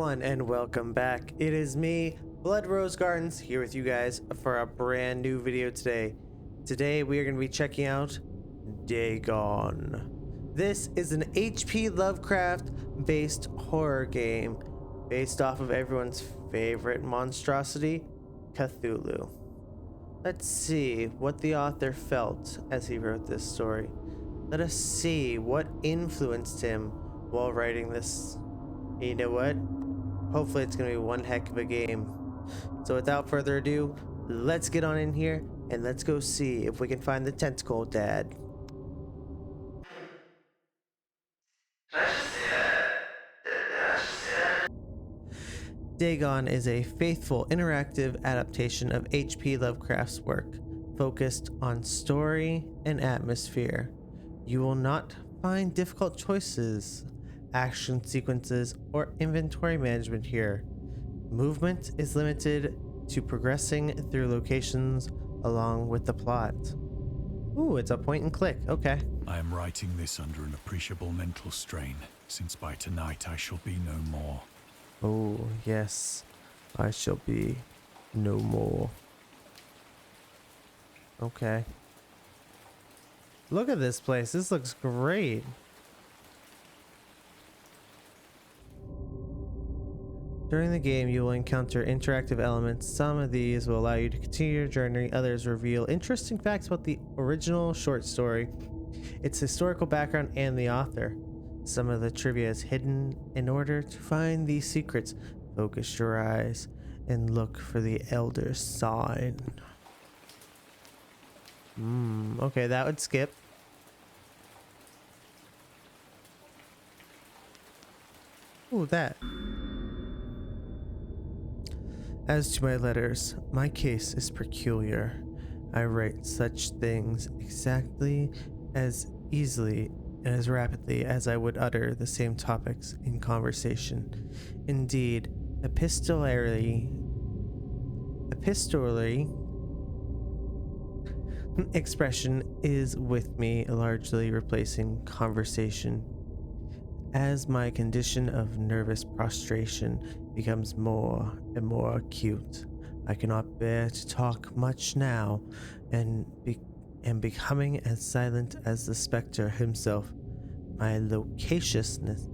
everyone, and welcome back. It is me, Blood Rose Gardens, here with you guys for a brand new video today. Today we are going to be checking out Dagon. This is an H.P. Lovecraft based horror game based off of everyone's favorite monstrosity, Cthulhu. Let's see what the author felt as he wrote this story. Let us see what influenced him while writing this. You know what? Hopefully it's gonna be one heck of a game. So without further ado, let's get on in here and let's go see if we can find the tentacle dad. Dagon is a faithful, interactive adaptation of H.P. Lovecraft's work, focused on story and atmosphere. You will not find difficult choices, action sequences, or inventory management here. Movement is limited to progressing through locations along with the plot. Ooh, it's a point and click. Okay. I am writing this under an appreciable mental strain, since by tonight I shall be no more. Oh, yes. I shall be no more. Okay. Look at this place. This looks great. During the game, you will encounter interactive elements. Some of these will allow you to continue your journey. Others reveal interesting facts about the original short story, its historical background, and the author. Some of the trivia is hidden. In order to find these secrets, focus your eyes and look for the Elder Sign. Okay, that would skip. Ooh, that. As to my letters, my case is peculiar. I write such things exactly as easily and as rapidly as I would utter the same topics in conversation. Indeed, epistolary expression is with me largely replacing conversation. As my condition of nervous prostration becomes more and more acute, I cannot bear to talk much now, and am becoming as silent as the specter himself. My locacity,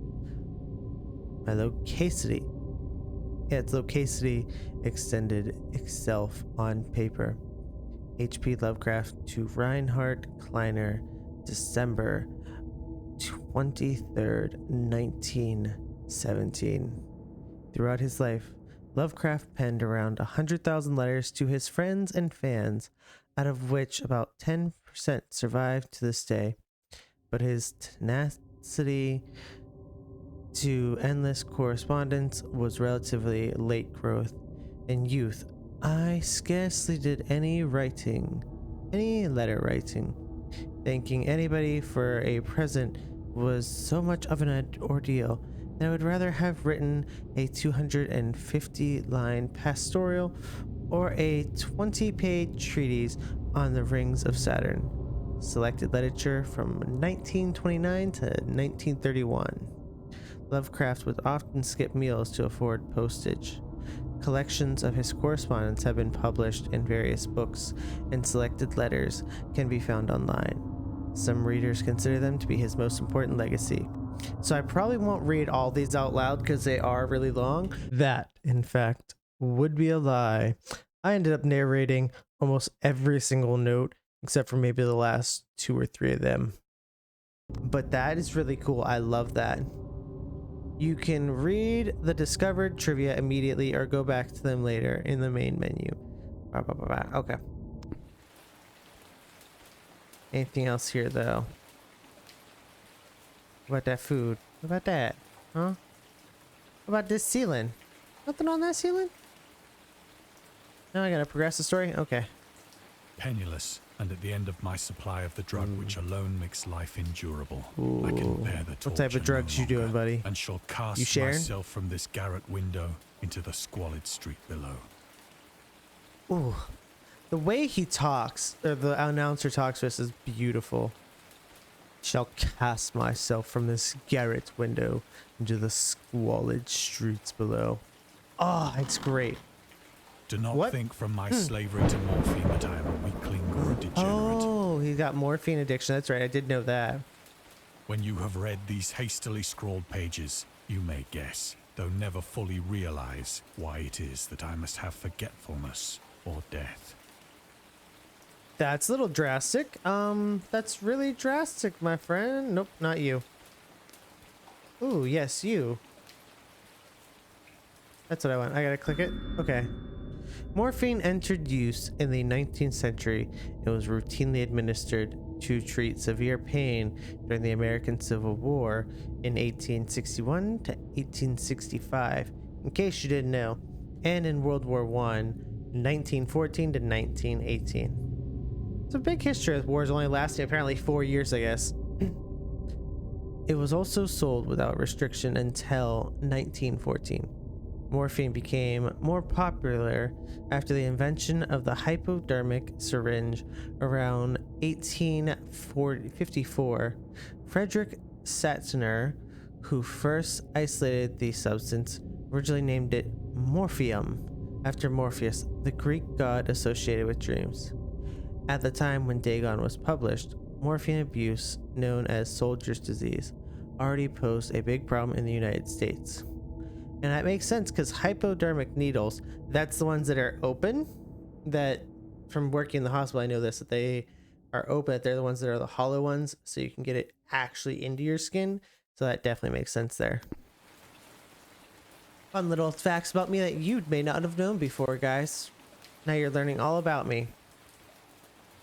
its locacity extended itself on paper. H.P. Lovecraft to Reinhard Kleiner, December 23rd, 1917. Throughout his life, Lovecraft penned around 100,000 letters to his friends and fans, out of which about 10% survive to this day. But his tenacity to endless correspondence was relatively late growth. In youth, I scarcely did any letter writing. Thanking anybody for a present was so much of an ordeal that I would rather have written a 250-line pastoral or a 20-page treatise on the rings of Saturn. Selected literature from 1929 to 1931. Lovecraft would often skip meals to afford postage. Collections of his correspondence have been published in various books, and selected letters can be found online. Some readers consider them to be his most important legacy. So I probably won't read all these out loud because they are really long. That, in fact, would be a lie. I ended up narrating almost every single note except for maybe the last 2 or 3 of them. But that is really cool. I love that. You can read the discovered trivia immediately or go back to them later in the main menu. Okay. Anything else here, though? What about that food? What about that? Huh? What about this ceiling? Nothing on that ceiling? Now I gotta progress the story? Okay. Penniless, and at the end of my supply of the drug which alone makes life endurable, Ooh. I can bear the torture What type of drugs no you doing, longer, buddy? and shall cast You sharing? myself from this garret window into the squalid street below. Ooh. The way he talks, or the announcer talks to us, is beautiful. Shall cast myself from this garret window into the squalid streets below. Oh, it's great. Do not What? think from my slavery to morphine that I am a weakling or a degenerate. Oh, he's got morphine addiction. That's right. I did know that. When you have read these hastily scrawled pages, you may guess, though never fully realize, why it is that I must have forgetfulness or death. That's a little drastic. That's really drastic, my friend. Nope, not you. Ooh, yes, you. That's what I want. I gotta click it. Okay. Morphine entered use in the 19th century and was routinely administered to treat severe pain during the American Civil War in 1861 to 1865, in case you didn't know, and in World War I, 1914 to 1918. It's a big history of wars only lasting apparently 4 years, I guess. It was also sold without restriction until 1914. Morphine became more popular after the invention of the hypodermic syringe around 1854. Frederick Sattner, who first isolated the substance, originally named it morphium after Morpheus, the Greek god associated with dreams. At the time when Dagon was published, morphine abuse, known as soldier's disease, already posed a big problem in the United States. And that makes sense because hypodermic needles, that's the ones that are open, that from working in the hospital, I know this, that they are open, that they're the ones that are the hollow ones, so you can get it actually into your skin. So that definitely makes sense there. Fun little facts about me that you may not have known before, guys. Now you're learning all about me. Is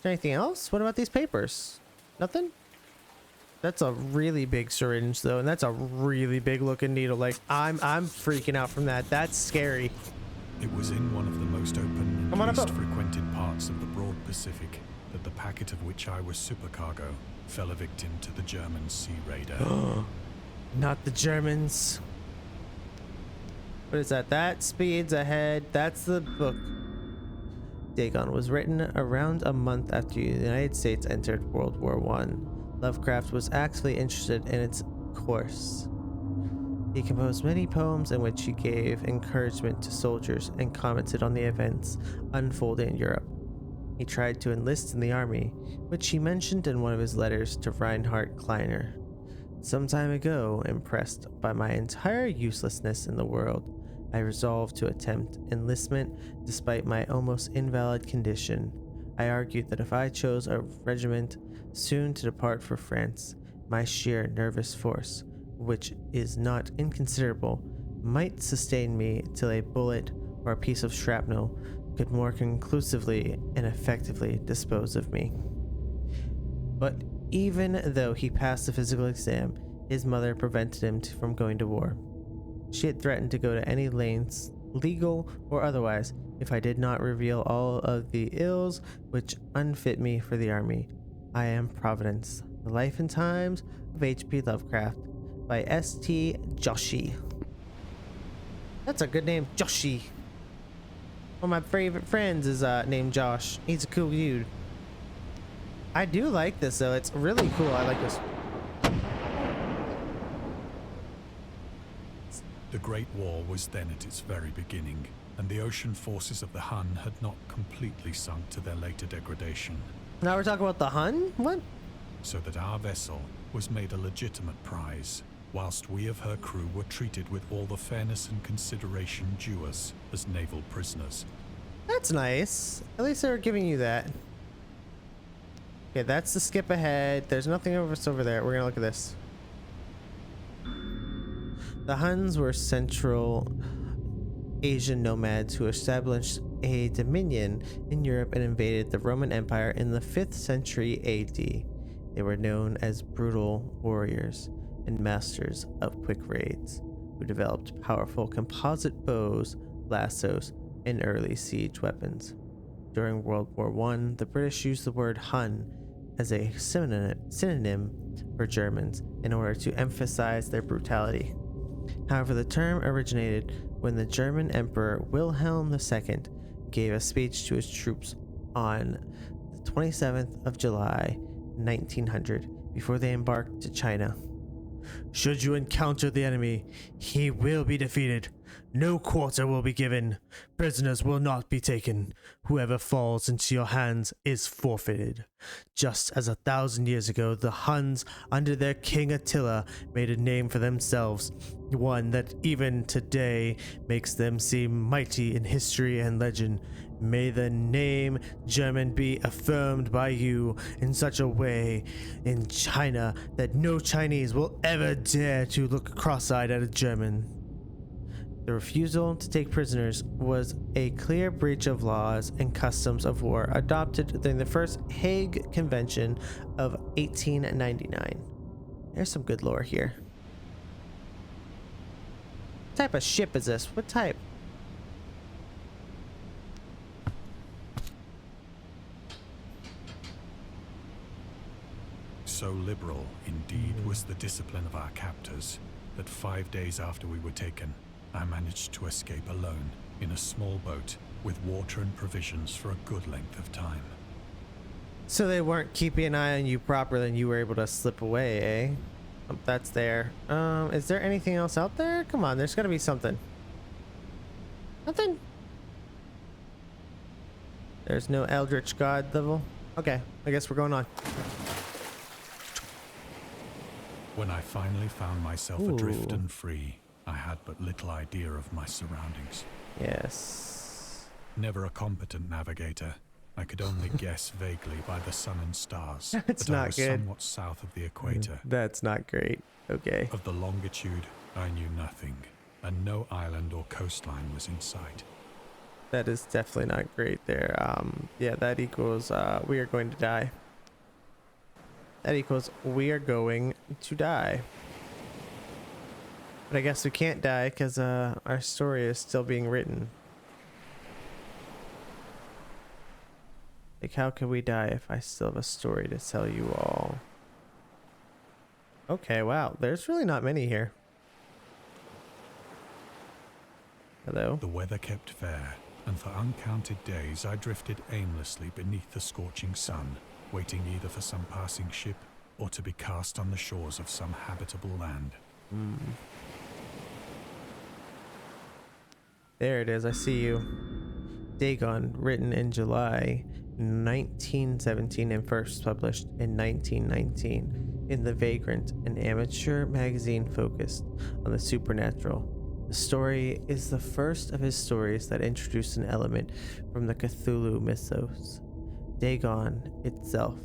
there anything else? What about these papers? Nothing? That's a really big syringe though, and that's a really big looking needle. Like I'm freaking out from that. That's scary. It was in one of the most open and least frequented parts of the broad Pacific that the packet of which I was supercargo fell a victim to the German sea raider. Not the Germans. What is that? That speeds ahead. That's the book. Dagon was written around a month after the United States entered World War I. Lovecraft was actively interested in its course. He composed many poems in which he gave encouragement to soldiers and commented on the events unfolding in Europe. He tried to enlist in the army, which he mentioned in one of his letters to Reinhard Kleiner. Some time ago, impressed by my entire uselessness in the world, I resolved to attempt enlistment despite my almost invalid condition. I argued that if I chose a regiment soon to depart for France, my sheer nervous force, which is not inconsiderable, might sustain me till a bullet or a piece of shrapnel could more conclusively and effectively dispose of me. But even though he passed the physical exam, his mother prevented him from going to war. She had threatened to go to any lengths, legal or otherwise, if I did not reveal all of the ills which unfit me for the army. I Am Providence, The Life and Times of H.P. Lovecraft by S.T. Joshi. That's a good name, Joshi. One of my favorite friends is named Josh. He's a cool dude. I do like this though. It's really cool. I like this. The Great War was then at its very beginning, and the ocean forces of the Hun had not completely sunk to their later degradation. Now we're talking about the Hun? What? So that our vessel was made a legitimate prize, whilst we of her crew were treated with all the fairness and consideration due us as naval prisoners. That's nice. At least they were giving you that. Okay, that's the skip ahead. There's nothing over there. We're gonna look at this. The Huns were Central Asian nomads who established a dominion in Europe and invaded the Roman Empire in the 5th century AD. They were known as brutal warriors and masters of quick raids, who developed powerful composite bows, lassos, and early siege weapons. During World War I, the British used the word Hun as a synonym for Germans in order to emphasize their brutality. However, the term originated when the German Emperor Wilhelm II gave a speech to his troops on the 27th of July, 1900, before they embarked to China. Should you encounter the enemy, he will be defeated. No quarter will be given. Prisoners will not be taken. Whoever falls into your hands is forfeited. Just as 1,000 years ago, the Huns, under their king Attila, made a name for themselves, one that even today makes them seem mighty in history and legend. May the name German be affirmed by you in such a way in China that no Chinese will ever dare to look cross-eyed at a German. The refusal to take prisoners was a clear breach of laws and customs of war adopted during the First Hague Convention of 1899. There's some good lore here. What type of ship is this? What type? So liberal, indeed, was the discipline of our captors that 5 days after we were taken, I managed to escape alone in a small boat with water and provisions for a good length of time. So they weren't keeping an eye on you properly and you were able to slip away, eh? Oh, that's there. Is there anything else out there? Come on, there's gotta be something. Nothing? There's no Eldritch God level? Okay, I guess we're going on. When I finally found myself adrift and free, I had but little idea of my surroundings. Yes. Never a competent navigator, I could only guess vaguely by the sun and stars That's that I not was good. somewhat south of the equator. That's not great. Okay. Of the longitude, I knew nothing, and no island or coastline was in sight. That is definitely not great there. Yeah, that equals we are going to die. That equals we are going to die. But I guess we can't die because our story is still being written. Like, how could we die if I still have a story to tell you all? Okay, wow. There's really not many here. Hello? The weather kept fair, and for uncounted days I drifted aimlessly beneath the scorching sun, waiting either for some passing ship or to be cast on the shores of some habitable land. There it is. I see you. Dagon, written in July 1917 and first published in 1919 in The Vagrant, an amateur magazine focused on the supernatural. The story is the first of his stories that introduced an element from the Cthulhu mythos. Dagon itself,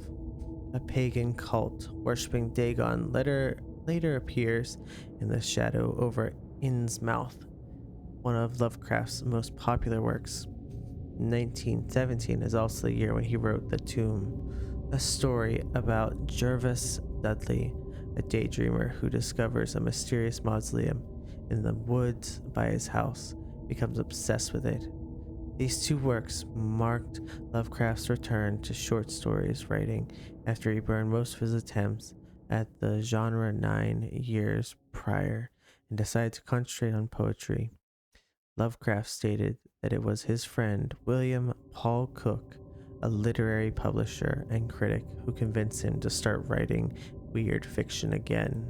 a pagan cult worshipping Dagon, later appears in the shadow over Innsmouth, one of Lovecraft's most popular works. 1917 is also the year when he wrote The Tomb, a story about Jervis Dudley, a daydreamer who discovers a mysterious mausoleum in the woods by his house, becomes obsessed with it. These two works marked Lovecraft's return to short stories writing after he burned most of his attempts at the genre 9 years prior and decided to concentrate on poetry. Lovecraft stated that it was his friend William Paul Cook, a literary publisher and critic, who convinced him to start writing weird fiction again.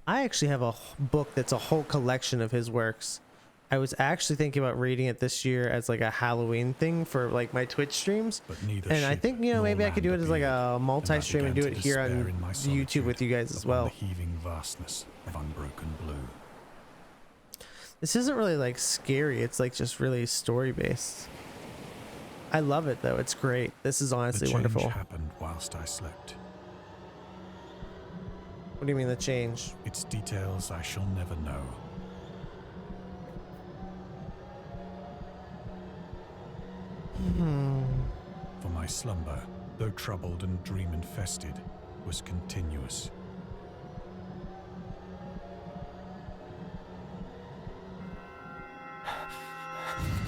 I actually have a book that's a whole collection of his works. I was actually thinking about reading it this year as like a Halloween thing for like my Twitch streams. And I think, you know, maybe I could do it as like a multi-stream and do it here on YouTube with you guys as well. The heaving vastness of unbroken blue. This isn't really like scary. It's like just really story based. I love it though. It's great. This is honestly wonderful. The change happened whilst I slept. What do you mean the change? Its details I shall never know. For my slumber, though troubled and dream infested, was continuous.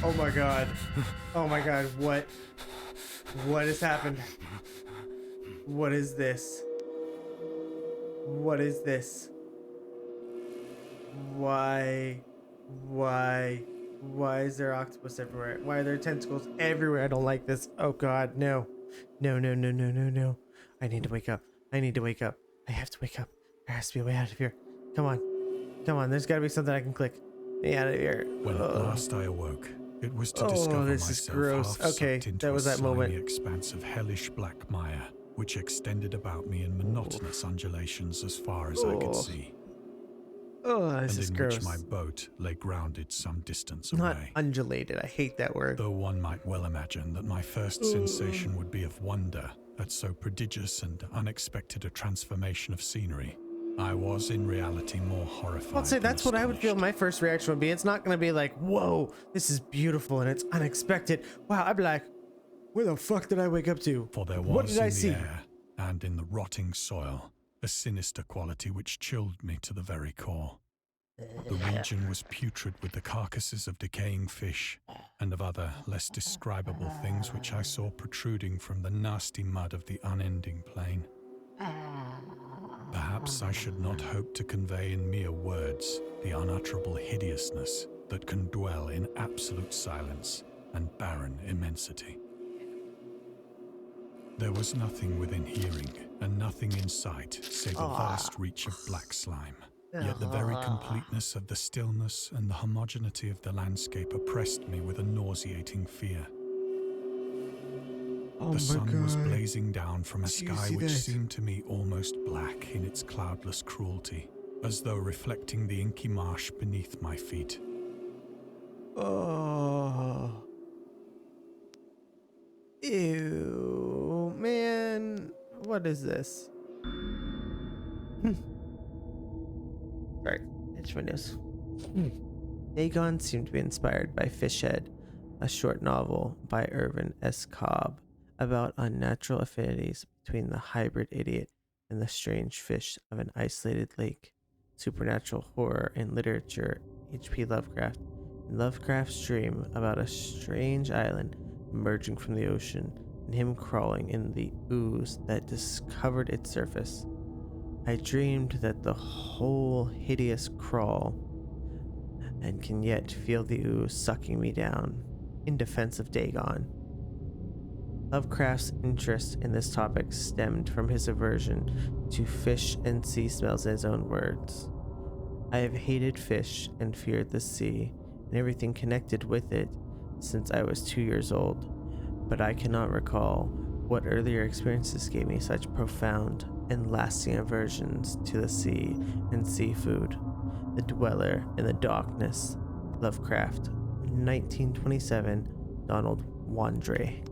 Oh my god. Oh my god, what has happened? What is this? What is this? Why is there octopus everywhere? Why are there tentacles everywhere? I don't like this. Oh god, no. No. I need to wake up. I need to wake up. I have to wake up. There has to be a way out of here. Come on. Come on. There's got to be something I can click. Me out of here. When at last I awoke, it was to discover this is myself gross. half Okay, sucked into that was a that slimy moment. expanse of hellish black mire, which extended about me in monotonous undulations as far as I could see, This and is in gross. which my boat lay grounded some distance Not away. undulated. I hate that word. Though one might well imagine that my first sensation would be of wonder at so prodigious and unexpected a transformation of scenery, I was in reality more horrified. I'd say that's than what I would feel astonished. my first reaction would be. It's not going to be like, whoa, this is beautiful and it's unexpected. Wow, I'd be like, where the fuck did I wake up to? For there What was did I in see? the air and in the rotting soil a sinister quality which chilled me to the very core. The region was putrid with the carcasses of decaying fish and of other less describable things which I saw protruding from the nasty mud of the unending plain. Perhaps I should not hope to convey in mere words the unutterable hideousness that can dwell in absolute silence and barren immensity. There was nothing within hearing and nothing in sight save a vast reach of black slime. Yet the very completeness of the stillness and the homogeneity of the landscape oppressed me with a nauseating fear. The sun was blazing down from a sky which seemed to me almost black in its cloudless cruelty, as though reflecting the inky marsh beneath my feet. Oh. Ew, man. What is this? Sorry, itch my nose. Dagon seemed to be inspired by Fishhead, a short novel by Irvin S. Cobb about unnatural affinities between the hybrid idiot and the strange fish of an isolated lake. Supernatural horror in literature, H.P. Lovecraft, and Lovecraft's dream about a strange island emerging from the ocean and him crawling in the ooze that discovered its surface. I dreamed that the whole hideous crawl and can yet feel the ooze sucking me down in defense of Dagon. Lovecraft's interest in this topic stemmed from his aversion to fish and sea smells in his own words. I have hated fish and feared the sea and everything connected with it since I was 2 years old, but I cannot recall what earlier experiences gave me such profound and lasting aversions to the sea and seafood. The Dweller in the Darkness, Lovecraft, 1927, Donald Wandre.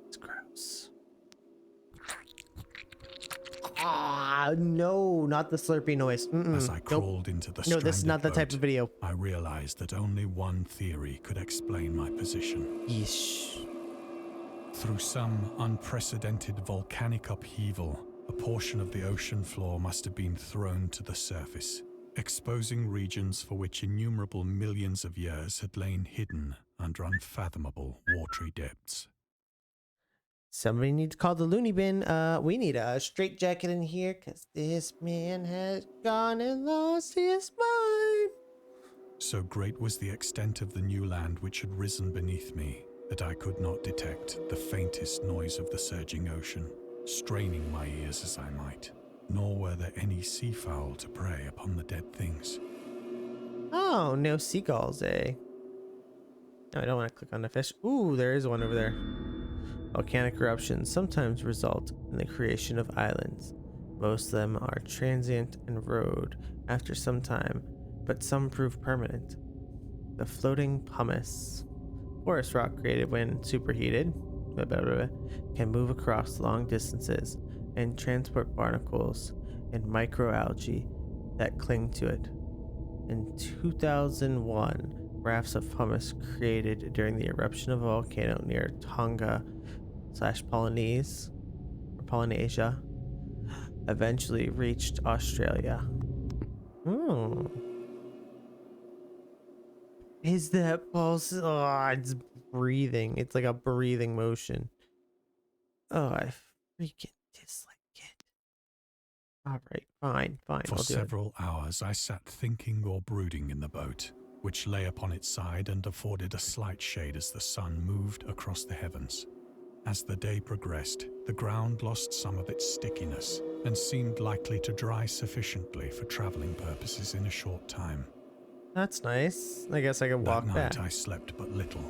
It's gross. No, not the slurpy noise. As I crawled into the No, this is not the stranded type boat, of video. I realized that only one theory could explain my position. Yeesh. Through some unprecedented volcanic upheaval, a portion of the ocean floor must have been thrown to the surface, exposing regions for which innumerable millions of years had lain hidden under unfathomable watery depths. Somebody needs to call the loony bin. We need a straitjacket in here because this man has gone and lost his mind. So great was the extent of the new land which had risen beneath me that I could not detect the faintest noise of the surging ocean, straining my ears as I might, nor were there any seafowl to prey upon the dead things. Oh, no seagulls, eh? No, I don't want to click on the fish. Ooh, there is one over there. Volcanic eruptions sometimes result in the creation of islands. Most of them are transient and erode after some time, but some prove permanent. The floating pumice, forest rock created when superheated, can move across long distances and transport barnacles and microalgae that cling to it. In 2001, rafts of pumice created during the eruption of a volcano near Tonga/Polynesia eventually reached Australia. Is that pulse? Oh, it's breathing. It's like a breathing motion. Oh, I freaking dislike it. All right, fine. For I'll do it. several hours I sat thinking or brooding in the boat, which lay upon its side and afforded a slight shade as the sun moved across the heavens. As the day progressed, the ground lost some of its stickiness and seemed likely to dry sufficiently for traveling purposes in a short time. That's nice. I guess I could walk That back. night I slept but little,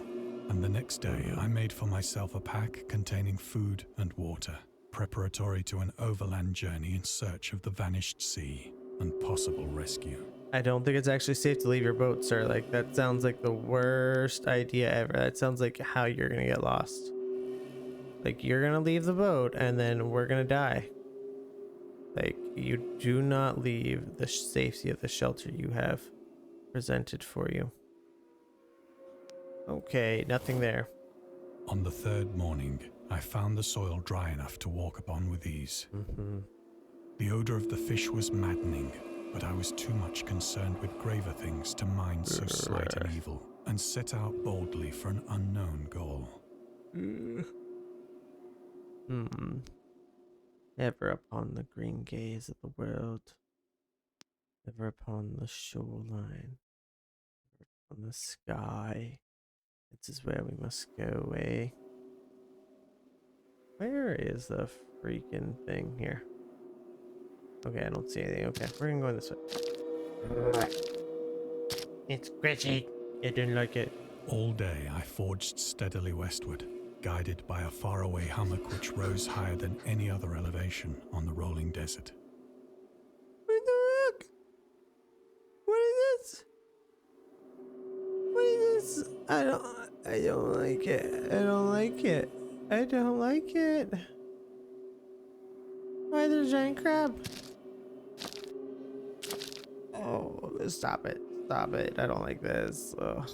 and the next day I made for myself a pack containing food and water, preparatory to an overland journey in search of the vanished sea and possible rescue. I don't think it's actually safe to leave your boat, sir. Like, that sounds like the worst idea ever. That sounds like how you're gonna get lost. Like, you're gonna leave the boat and then we're gonna die. Like, you do not leave the safety of the shelter you have presented for you. Okay, nothing there. On the third morning, I found the soil dry enough to walk upon with ease. The odor of the fish was maddening, but I was too much concerned with graver things to mind so slight an evil, and set out boldly for an unknown goal. Ever upon the green gaze of the world, ever upon the shoreline, ever upon the sky. This is where we must go, eh? Where is the freaking thing here? Okay, I don't see anything. Okay, we're gonna go this way. It's glitchy. I didn't like it. All day I forged steadily westward, guided by a faraway hummock which rose higher than any other elevation on the rolling desert. What the heck? What is this? What is this? I don't like it. I don't like it. I don't like it. Why there's a giant crab? Oh, stop it. Stop it. I don't like this. Ugh.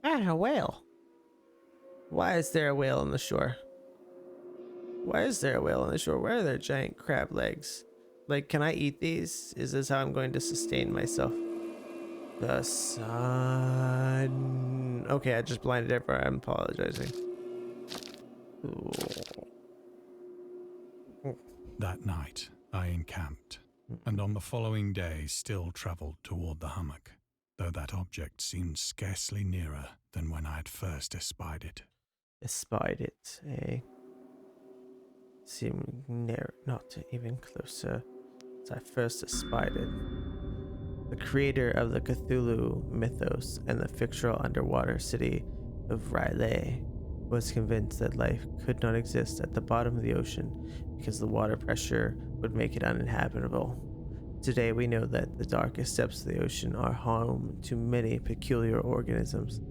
Ah, a whale. Why is there a whale on the shore? Why is there a whale on the shore? Where are there giant crab legs? Like, can I eat these? Is this how I'm going to sustain myself? The sun. Okay, I just blinded everyone. I'm apologizing. Ooh. That night, I encamped, and on the following day still travelled toward the hummock, though that object seemed scarcely nearer than when I had first espied it. Espied it, eh? Seemed near, not even closer, as I first espied it. The creator of the Cthulhu mythos and the fictional underwater city of R'lyeh was convinced that life could not exist at the bottom of the ocean because the water pressure would make it uninhabitable. Today we know that the darkest depths of the ocean are home to many peculiar organisms.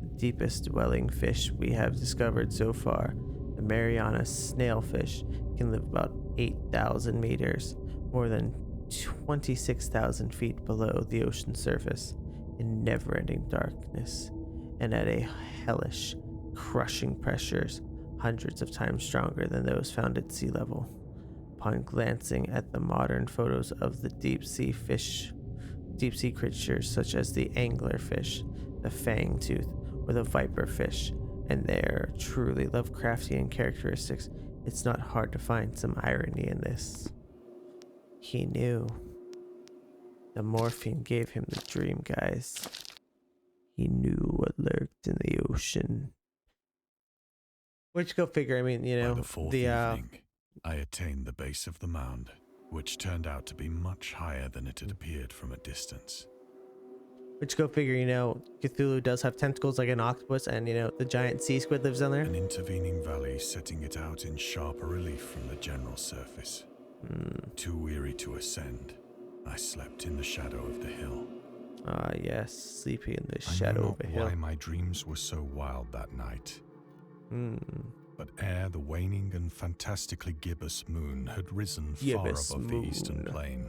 The deepest dwelling fish we have discovered so far, the Mariana snailfish, can live about 8,000 meters, more than 26,000 feet below the ocean surface, in never-ending darkness, and at a hellish, crushing pressures hundreds of times stronger than those found at sea level. Upon glancing at the modern photos of the deep sea creatures such as the anglerfish, the fangtooth, or the viperfish, and their truly Lovecraftian characteristics, it's not hard to find some irony in this. He knew. The morphine gave him the dream, guys. He knew what lurked in the ocean. Which, go figure, I mean, you know, By the fourth evening, I attained the base of the mound, which turned out to be much higher than it had appeared from a distance. Which, go figure, you know, Cthulhu does have tentacles like an octopus, and, you know, the giant sea squid lives down there. An intervening valley setting it out in sharper relief from the general surface. Too weary to ascend, I slept in the shadow of the hill. Ah, yes, sleepy in the shadow of a hill. I knew not why my dreams were so wild that night. But ere the waning and fantastically gibbous moon had risen far above the eastern plain,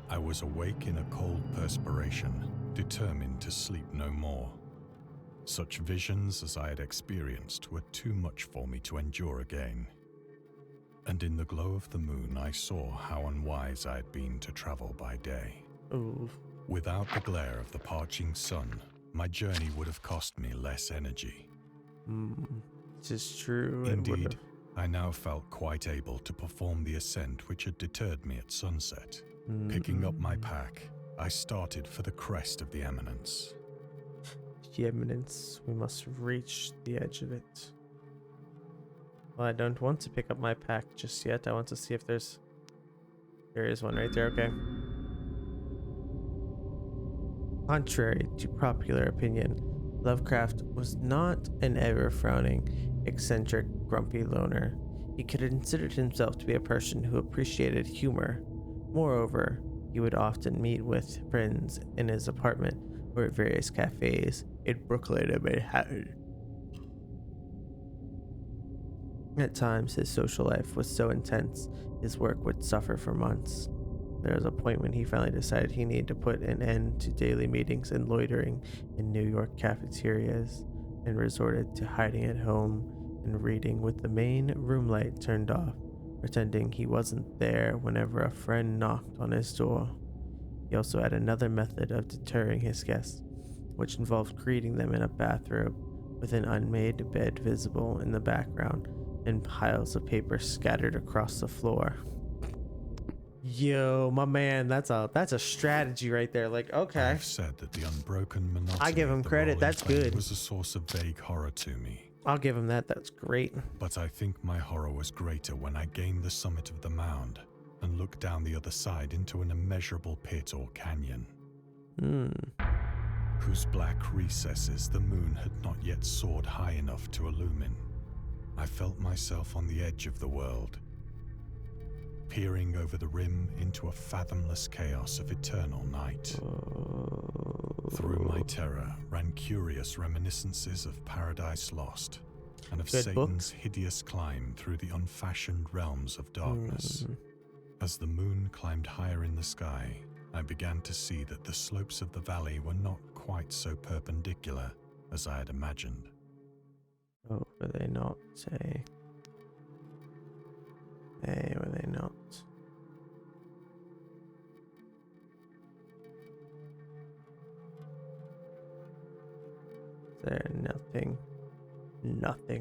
I was awake in a cold perspiration, determined to sleep no more. Such visions as I had experienced were too much for me to endure again. And in the glow of the moon I saw how unwise I had been to travel by day. Ooh. Without the glare of the parching sun, my journey would have cost me less energy. This is true. Indeed, I now felt quite able to perform the ascent which had deterred me at sunset. Picking up my pack, I started for the crest of the eminence. the eminence. We must reach the edge of it. Well, I don't want to pick up my pack just yet. I want to see if there is one right there. Okay. Contrary to popular opinion, Lovecraft was not an ever-frowning, eccentric, grumpy loner. He considered himself to be a person who appreciated humor. Moreover, he would often meet with friends in his apartment or at various cafes in Brooklyn and Manhattan. At times, his social life was so intense, his work would suffer for months. There was a point when he finally decided he needed to put an end to daily meetings and loitering in New York cafeterias, and resorted to hiding at home and reading with the main room light turned off, pretending he wasn't there whenever a friend knocked on his door. He also had another method of deterring his guests, which involved greeting them in a bathrobe with an unmade bed visible in the background and piles of paper scattered across the floor. Yo, my man, that's a strategy right there. Like, okay. I've said that the unbroken monotony I give him of the credit. rolling That's plane good. was a source of vague horror to me. I'll give him that. That's great. But I think my horror was greater when I gained the summit of the mound and looked down the other side into an immeasurable pit or canyon, whose black recesses the moon had not yet soared high enough to illumine. I felt myself on the edge of the world, peering over the rim into a fathomless chaos of eternal night. Through my terror ran curious reminiscences of Paradise Lost and of Good Satan's hideous climb through the unfashioned realms of darkness. As the moon climbed higher in the sky, I began to see that the slopes of the valley were not quite so perpendicular as I had imagined. Oh, were they not? Hey, were they not? Is there nothing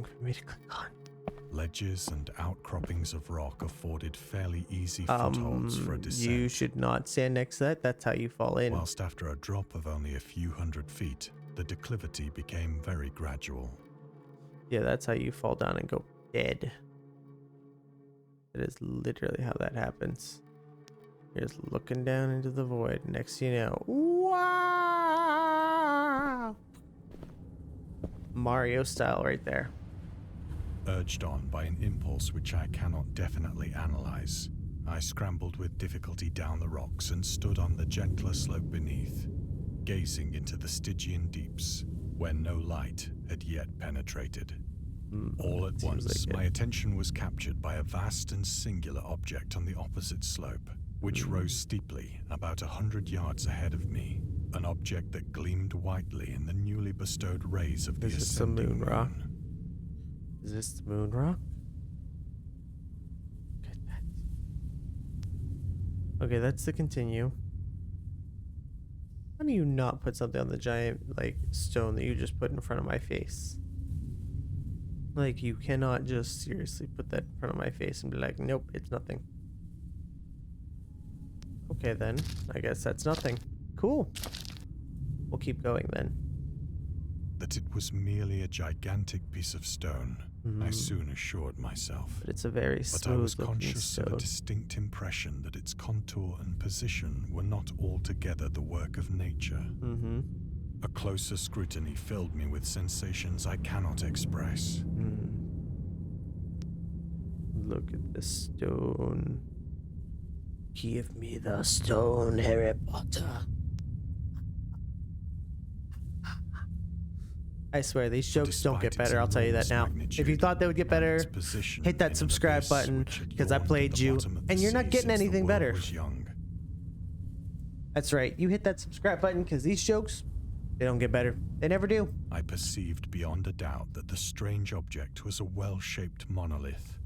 for me to click on? Ledges and outcroppings of rock afforded fairly easy footholds for a descent. You should not stand next to that. That's how you fall in. Whilst after a drop of only a few hundred feet, the declivity became very gradual. Yeah, that's how you fall down and go dead. That is literally how that happens. You're just looking down into the void. Next thing you know, wow! Mario style right there. Urged on by an impulse which I cannot definitely analyze, I scrambled with difficulty down the rocks and stood on the gentler slope beneath, gazing into the Stygian deeps, where no light had yet penetrated. All at once, my attention was captured by a vast and singular object on the opposite slope, which rose steeply about 100 yards ahead of me, an object that gleamed whitely in the newly bestowed rays of the ascending moon. Is this the moon rock? Good bet. Okay, that's the continue. How do you not put something on the giant, stone that you just put in front of my face? Like, you cannot just seriously put that in front of my face and be like, nope, it's nothing. Okay, then. I guess that's nothing. Cool. We'll keep going, then. That it was merely a gigantic piece of stone, I soon assured myself. But it's a very smooth But I was looking conscious stone. of a distinct impression that its contour and position were not altogether the work of nature. A closer scrutiny filled me with sensations I cannot express. Look at the stone. Give me the stone, Harry Potter. I swear, these jokes don't get better, I'll tell you that now. If you thought they would get better, hit that subscribe button, because I played you, and you're not getting anything better. That's right, you hit that subscribe button, because these jokes, they don't get better. They never do. I perceived beyond a doubt that the strange object was a well-shaped monolith,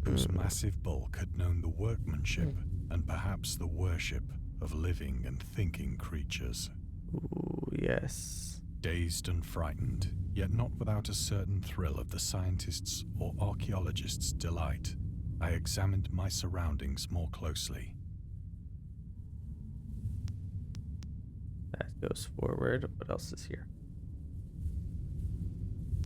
whose massive bulk had known the workmanship and perhaps the worship of living and thinking creatures. Ooh, yes. Dazed and frightened, yet not without a certain thrill of the scientist's or archaeologist's delight, I examined my surroundings more closely. That goes forward. What else is here?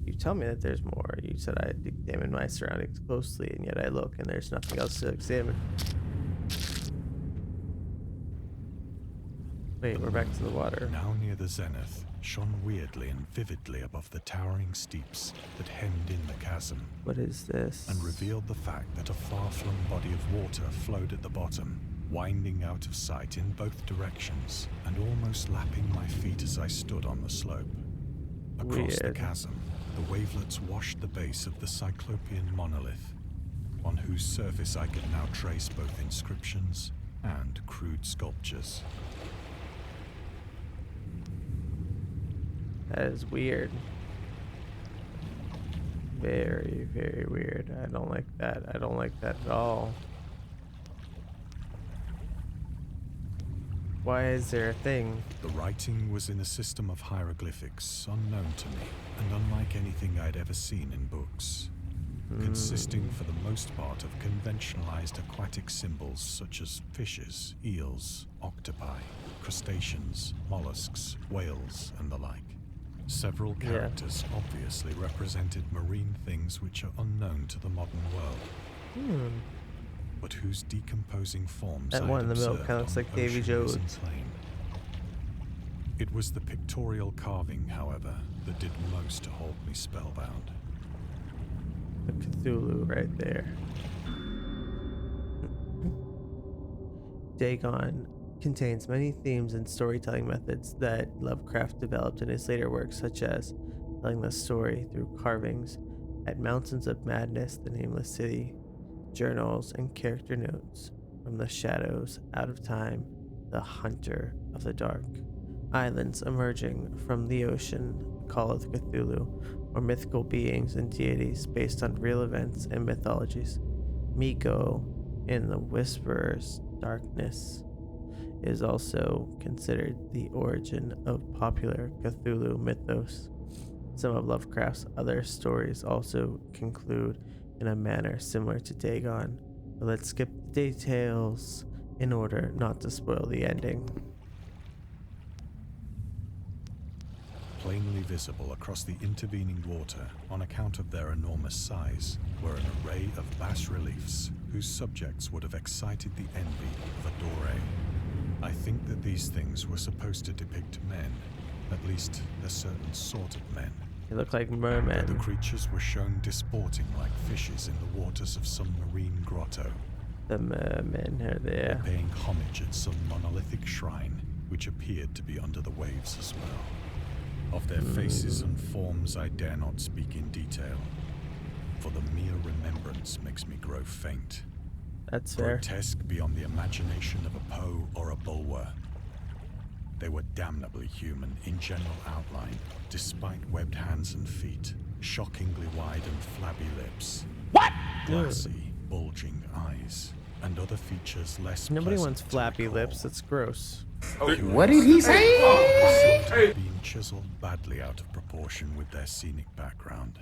You tell me that there's more. You said I examine my surroundings closely, and yet I look and there's nothing else to examine. Wait, we're back to the water. Now near the zenith, shone weirdly and vividly above the towering steeps that hemmed in the chasm. What is this? And revealed the fact that a far-flung body of water flowed at the bottom, winding out of sight in both directions, and almost lapping my feet as I stood on the slope. Across the chasm, the wavelets washed the base of the Cyclopean monolith, on whose surface I could now trace both inscriptions and crude sculptures. That is weird. Very, very weird. I don't like that. I don't like that at all. Why is there a thing? The writing was in a system of hieroglyphics unknown to me, and unlike anything I'd ever seen in books. Consisting for the most part of conventionalized aquatic symbols such as fishes, eels, octopi, crustaceans, mollusks, whales, and the like. Several characters obviously represented marine things which are unknown to the modern world, but whose decomposing forms that one in the middle kind of looks like Davy Jones. It was the pictorial carving, however, that did most to hold me spellbound. The Cthulhu right there. Dagon contains many themes and storytelling methods that Lovecraft developed in his later works, such as telling the story through carvings at Mountains of Madness, The Nameless City, journals and character notes from the shadows, Out of Time, The Hunter of the Dark, islands emerging from the ocean, Call of Cthulhu, or mythical beings and deities based on real events and mythologies. Miko in the Whisperer's Darkness is also considered the origin of popular Cthulhu mythos. Some of Lovecraft's other stories also conclude in a manner similar to Dagon, but let's skip the details in order not to spoil the ending. Plainly visible across the intervening water, on account of their enormous size, were an array of bas-reliefs whose subjects would have excited the envy of a Doré. I think that these things were supposed to depict men, at least a certain sort of men. They look like mermen. The creatures were shown disporting like fishes in the waters of some marine grotto. The mermen are there. Or paying homage at some monolithic shrine, which appeared to be under the waves as well. Of their faces and forms I dare not speak in detail, for the mere remembrance makes me grow faint. That's fair. Grotesque beyond the imagination of a Poe or a Bulwer. They were damnably human in general outline, despite webbed hands and feet, shockingly wide and flabby lips. What? Glassy, bulging eyes, and other features less Nobody pleasant wants to flappy recall. lips. That's gross. What did he say? Being chiseled badly out of proportion with their scenic background.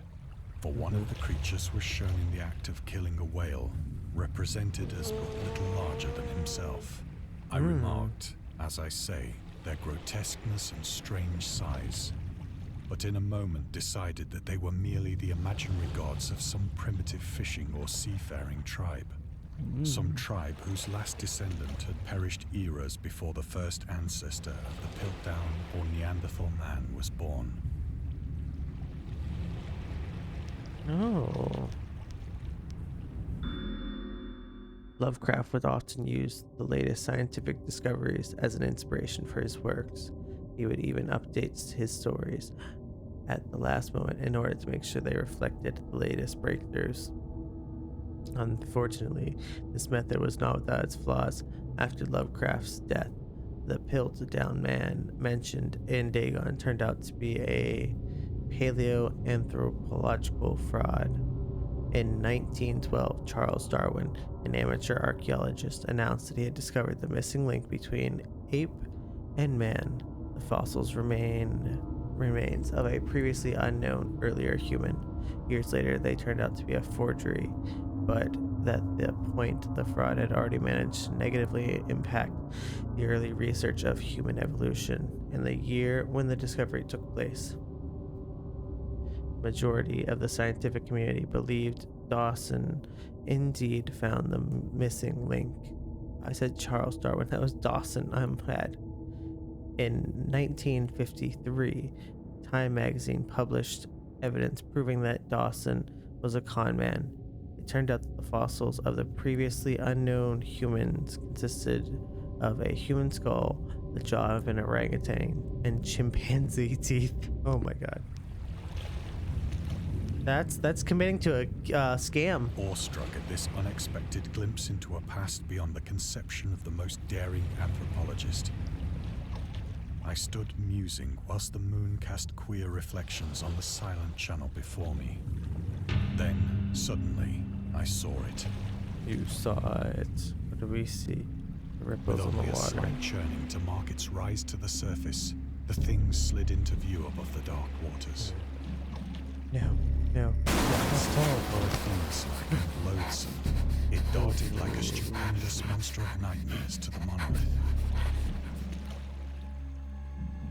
For one of the creatures was shown in the act of killing a whale, represented as but little larger than himself. I remarked, as I say, their grotesqueness and strange size, but in a moment decided that they were merely the imaginary gods of some primitive fishing or seafaring tribe. Some tribe whose last descendant had perished eras before the first ancestor of the Piltdown or Neanderthal man was born. Oh. Lovecraft would often use the latest scientific discoveries as an inspiration for his works. He would even update his stories at the last moment in order to make sure they reflected the latest breakthroughs. Unfortunately, this method was not without its flaws. After Lovecraft's death, the Piltdown man mentioned in Dagon turned out to be a paleoanthropological fraud. In 1912, Charles Darwin, an amateur archaeologist, announced that he had discovered the missing link between ape and man. The fossils remains of a previously unknown earlier human. Years later, they turned out to be a forgery, but at the point the fraud had already managed to negatively impact the early research of human evolution in the year when the discovery took place. majority of the scientific community believed Dawson indeed found the missing link. I said Charles Darwin, that was Dawson, I'm bad. In 1953, Time magazine published evidence proving that Dawson was a con man. It turned out that the fossils of the previously unknown humans consisted of a human skull, the jaw of an orangutan, and chimpanzee teeth. Oh my god. That's committing to a scam. Awestruck at this unexpected glimpse into a past beyond the conception of the most daring anthropologist, I stood musing whilst the moon cast queer reflections on the silent channel before me. Then, suddenly, I saw it. You saw it. What do we see? The ripples With on only the a water. slight churning to mark its rise to the surface, the thing slid into view above the dark waters. No. Horrifying and loathsome, it darted like a stupendous monster of nightmares to the monolith,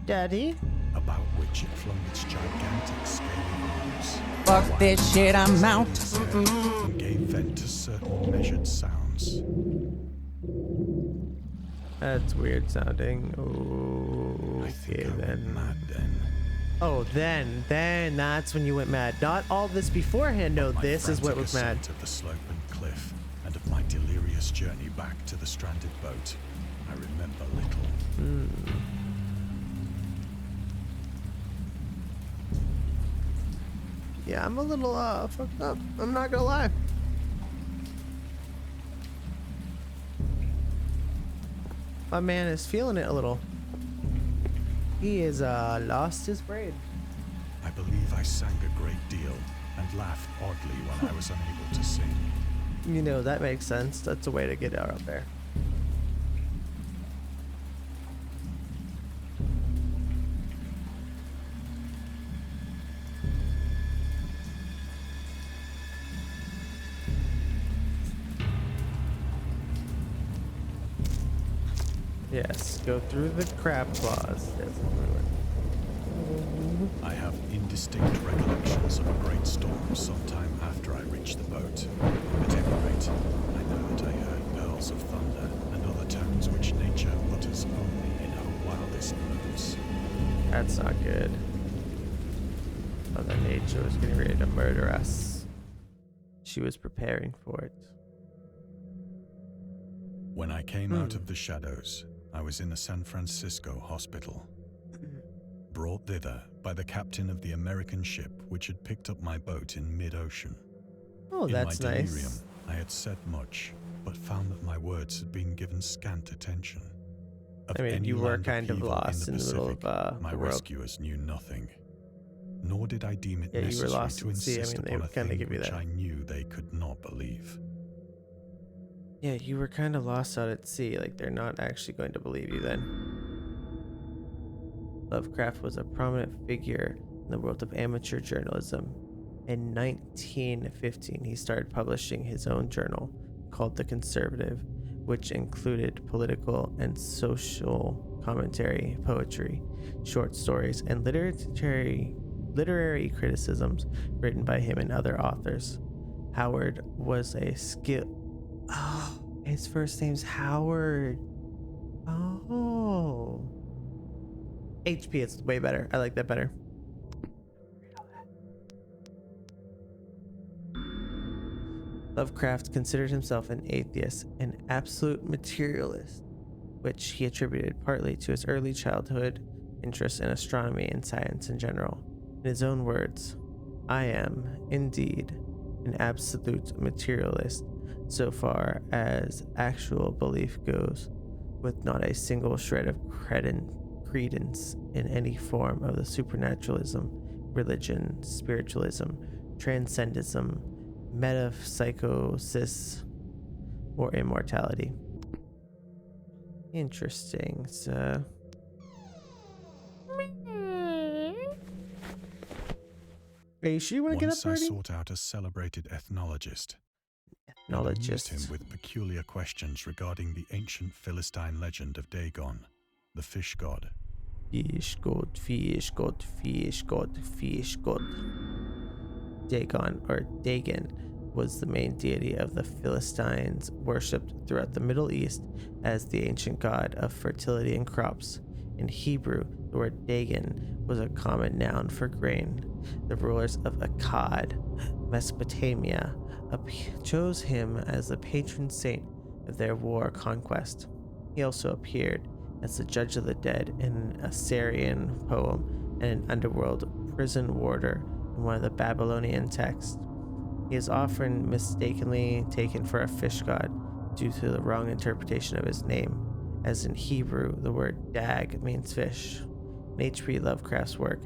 Daddy? about which it flung its gigantic scaly arms. Fuck this shit, I'm out. And gave vent to certain measured sounds. That's weird sounding. I think Okay I went then. mad then. Oh, then that's when you went mad. Not all this beforehand. No, My this is what frantic was mad. ascent of the slope and cliff, and of my delirious journey back to the stranded boat, I remember little. Yeah, I'm a little fucked up. I'm not gonna lie. My man is feeling it a little. He is lost his brain. I believe I sang a great deal and laughed oddly when I was unable to sing. You know, that makes sense. That's a way to get out there. Yes, go through the crab claws. Yes, I have indistinct recollections of a great storm sometime after I reached the boat. At any rate, I know that I heard pearls of thunder and other tones which nature utters only in her wildest moods. that's not good. Mother Nature was getting ready to murder us. She was preparing for it. When I came out of the shadows, I was in a San Francisco hospital, brought thither by the captain of the American ship which had picked up my boat in mid-ocean. Oh, that's in my delirium, nice. I had said much, but found that my words had been given scant attention. Of I mean, any you were land kind of upheaval lost in the middle of Pacific, my the world. rescuers knew nothing. Nor did I deem it Yeah, you were necessary lost to at sea. I insist mean, they upon a would kinda thing give you which that. I knew they could not believe. Yeah, you were kind of lost out at sea. Like, they're not actually going to believe you then. Lovecraft was a prominent figure in the world of amateur journalism. In 1915, he started publishing his own journal called The Conservative, which included political and social commentary, poetry, short stories, and literary criticisms written by him and other authors. Howard was a Oh, his first name's Howard. Oh. HP is way better. I like that better. Lovecraft considered himself an atheist, an absolute materialist, which he attributed partly to his early childhood interest in astronomy and science in general. In his own words, I am, indeed, an absolute materialist so far as actual belief goes, with not a single shred of credence in any form of the supernaturalism, religion, spiritualism, transcendism, metapsychosis, or immortality. Interesting. So, are you sure you want to get up Once I already? sought out a celebrated ethnologist. And Ethnologist. amused him with peculiar questions regarding the ancient Philistine legend of Dagon, the fish god. Fish god, fish god, fish god, fish god. Dagon, or Dagon, was the main deity of the Philistines, worshipped throughout the Middle East as the ancient god of fertility and crops. In Hebrew, the word Dagon was a common noun for grain. The rulers of Akkad, Mesopotamia, chose him as the patron saint of their war conquest. He also appeared as the judge of the dead in an Assyrian poem and an underworld prison warder in one of the Babylonian texts. He is often mistakenly taken for a fish god due to the wrong interpretation of his name, as in Hebrew the word dag means fish. In H.P. Lovecraft's work,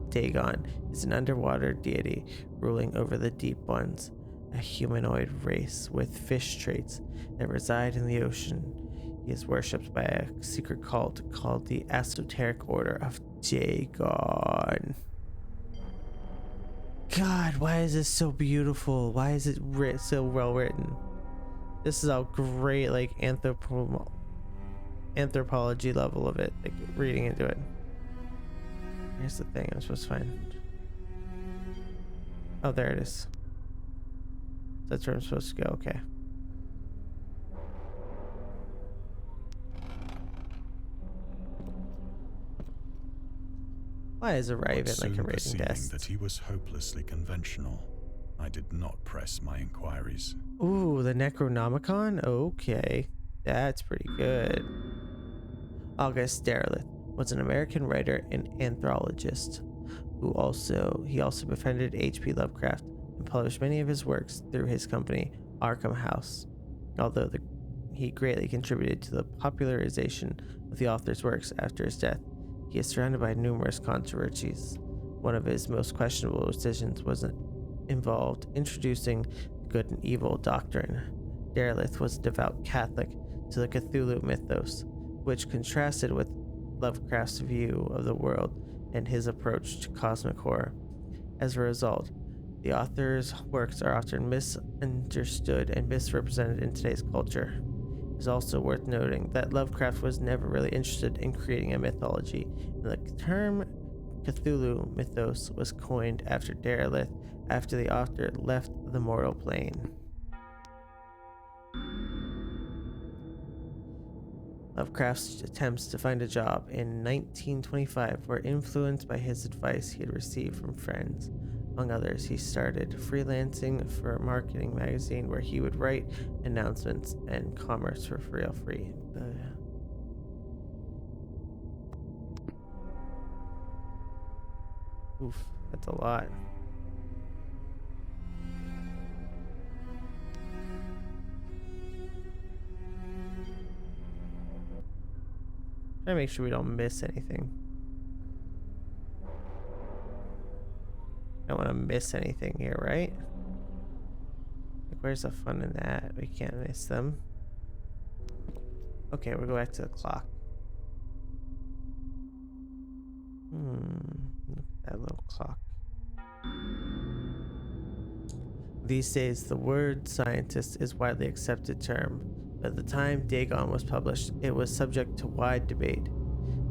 Dagon is an underwater deity ruling over the deep ones, a humanoid race with fish traits that reside in the ocean. He is worshipped by a secret cult called the Esoteric Order of Dagon. God, why is this so beautiful? Why is it so well written? This is a great, like, anthropology level of it, like reading into it. Here's the thing I'm supposed to find. Oh, there it is. That's where I'm supposed to go. Okay. Why is a raven like a rating test? That he was hopelessly conventional, I did not press my inquiries. Ooh, the Necronomicon? Okay. That's pretty good. August Derleth was an American writer and anthropologist who also befriended H.P. Lovecraft and published many of his works through his company Arkham House. Although he greatly contributed to the popularization of the author's works after his death, he is surrounded by numerous controversies. One of his most questionable decisions involved introducing the good and evil doctrine. Derleth was a devout Catholic to the Cthulhu mythos, which contrasted with Lovecraft's view of the world and his approach to cosmic horror. As a result, the author's works are often misunderstood and misrepresented in today's culture. It is also worth noting that Lovecraft was never really interested in creating a mythology, and the term Cthulhu mythos was coined after Derleth after the author left the mortal plane. Lovecraft's attempts to find a job in 1925 were influenced by his advice he had received from friends. Among others, he started freelancing for a marketing magazine where he would write announcements and commerce for free. Oof, that's a lot. Try to make sure we don't miss anything. Don't want to miss anything here, right? Like, where's the fun in that? We can't miss them. Okay, we'll go back to the clock. Look at that little clock. These days, the word scientist is a widely accepted term. But at the time Dagon was published, it was subject to wide debate.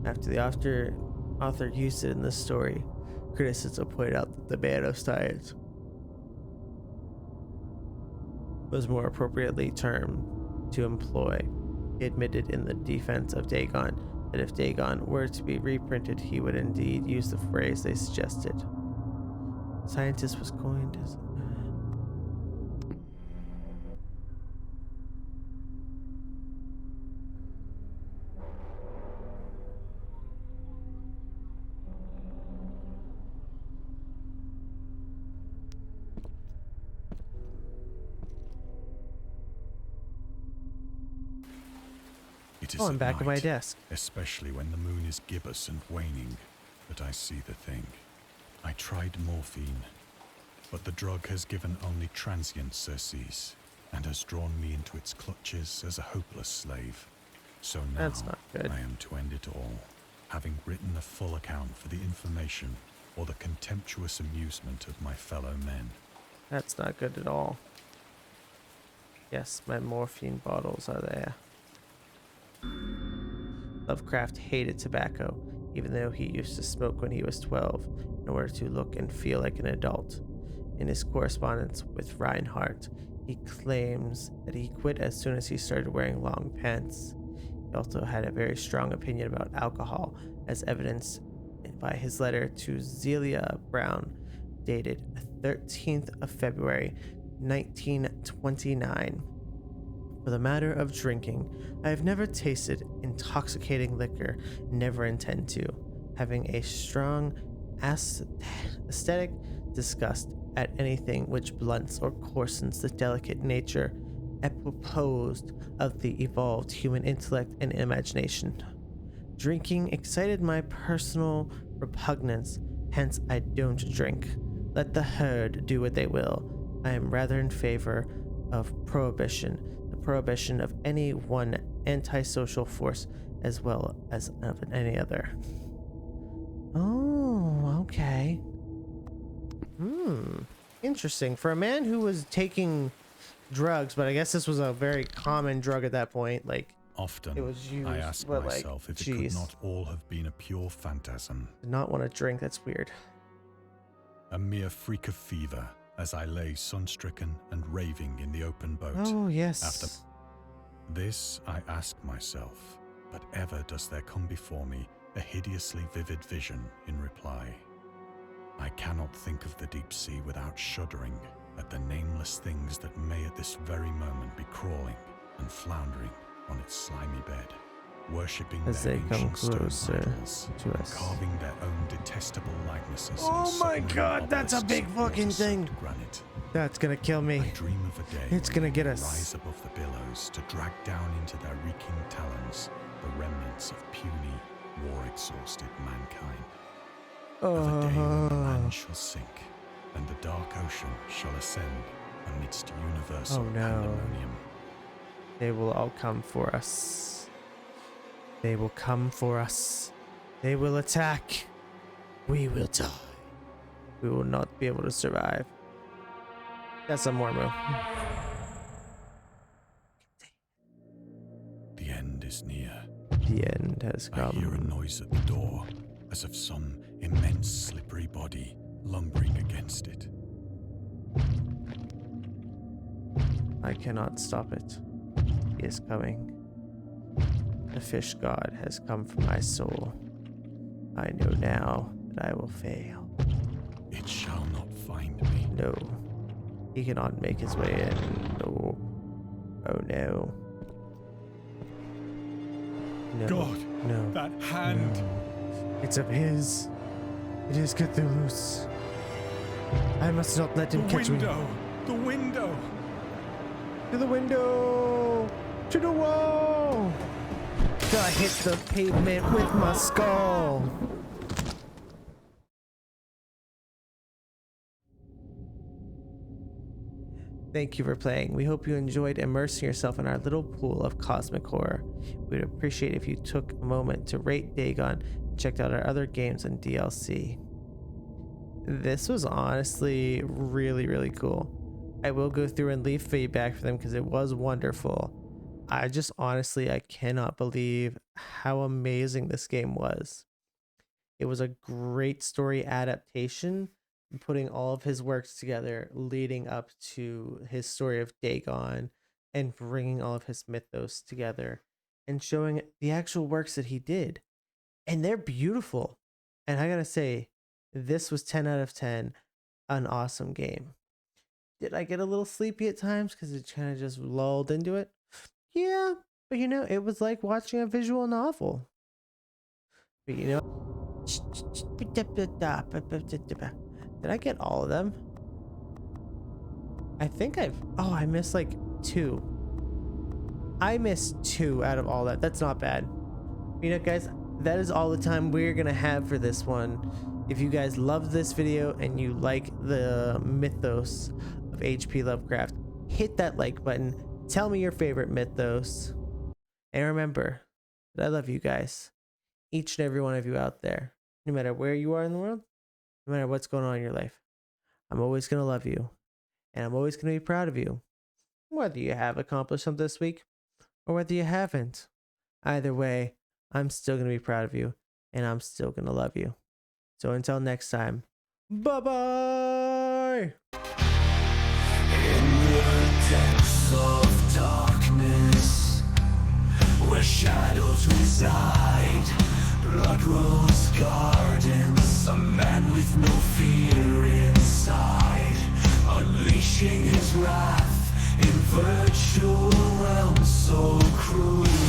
After the author used it in this story, criticism pointed out that the man of science was more appropriately termed to employ. He admitted in the defense of Dagon that if Dagon were to be reprinted, he would indeed use the phrase they suggested. Scientist was coined as It is I'm at back at my night, desk. especially when the moon is gibbous and waning, that I see the thing. I tried morphine, but the drug has given only transient surcease and has drawn me into its clutches as a hopeless slave. So now That's not good. I am to end it all, having written a full account for the information or the contemptuous amusement of my fellow men. That's not good at all. Yes, my morphine bottles are there. Lovecraft hated tobacco, even though he used to smoke when he was 12 in order to look and feel like an adult. In his correspondence with Reinhardt, he claims that he quit as soon as he started wearing long pants. He also had a very strong opinion about alcohol, as evidenced by his letter to Zelia Brown, dated 13th of February, 1929. For the matter of drinking, I have never tasted intoxicating liquor, never intend to, having a strong aesthetic disgust at anything which blunts or coarsens the delicate nature apropos of the evolved human intellect and imagination. Drinking excited my personal repugnance, hence I don't drink. Let the herd do what they will. I am rather in favor of prohibition, the prohibition of any one antisocial force as well as of any other. Oh, okay. Interesting. For a man who was taking drugs, but I guess this was a very common drug at that point, like Often, it was used, I ask but myself if it could not all have been a pure phantasm. did not want to drink, that's weird. A mere freak of fever as I lay sun-stricken and raving in the open boat. Oh, yes. After this, I ask myself, but ever does there come before me a hideously vivid vision in reply. I cannot think of the deep sea without shuddering at the nameless things that may at this very moment be crawling and floundering on its slimy bed, worshipping as their they come ancient stone closer idols, to us. carving their own detestable likenesses. Oh in my submarine God, that's a obelisks big of fucking water-soaked thing. Granite. That's gonna kill me. I dream of a day It's when gonna they get will us. rise above the billows to drag down into their reeking talons the remnants of puny, war-exhausted mankind. Of a day when the land shall sink and the dark ocean shall ascend amidst universal pandemonium. They will all come for us. They will come for us. They will attack. We will die. We will not be able to survive. That's a more move. The end is near. The end has I hear a come. noise at the door, as of some immense slippery body lumbering against it. I cannot stop it. He is coming. The fish god has come for my soul. I know now that I will fail. It shall not find me. No. He cannot make his way in. No. Oh no. No. God, No. that hand! No. It's of his. It is Cthulhu's. I must not let him catch me. The window! To the window! To the wall! I hit the pavement with my skull. Thank you for playing. We hope you enjoyed immersing yourself in our little pool of cosmic horror. We'd appreciate if you took a moment to rate Dagon and checked out our other games and DLC. This was honestly really, really cool. I will go through and leave feedback for them because it was wonderful. I just honestly, I cannot believe how amazing this game was. It was a great story adaptation, putting all of his works together, leading up to his story of Dagon and bringing all of his mythos together and showing the actual works that he did. And they're beautiful. And I gotta say, this was 10 out of 10, an awesome game. Did I get a little sleepy at times because it kind of just lulled into it? Yeah, but you know, it was like watching a visual novel. But you know, did I get all of them? I think I missed like 2. I missed 2 out of all that. That's not bad. You know, guys, that is all the time we're gonna have for this one. If you guys loved this video and you like the mythos of H.P. Lovecraft, hit that like button. Tell me your favorite mythos. And remember that I love you guys. Each and every one of you out there. No matter where you are in the world, no matter what's going on in your life. I'm always going to love you. And I'm always going to be proud of you. Whether you have accomplished something this week or whether you haven't. Either way, I'm still going to be proud of you. And I'm still going to love you. So until next time, bye-bye! Bye. In the depths of darkness, where shadows reside, blood rose gardens, a man with no fear inside, unleashing his wrath in virtual realms so cruel.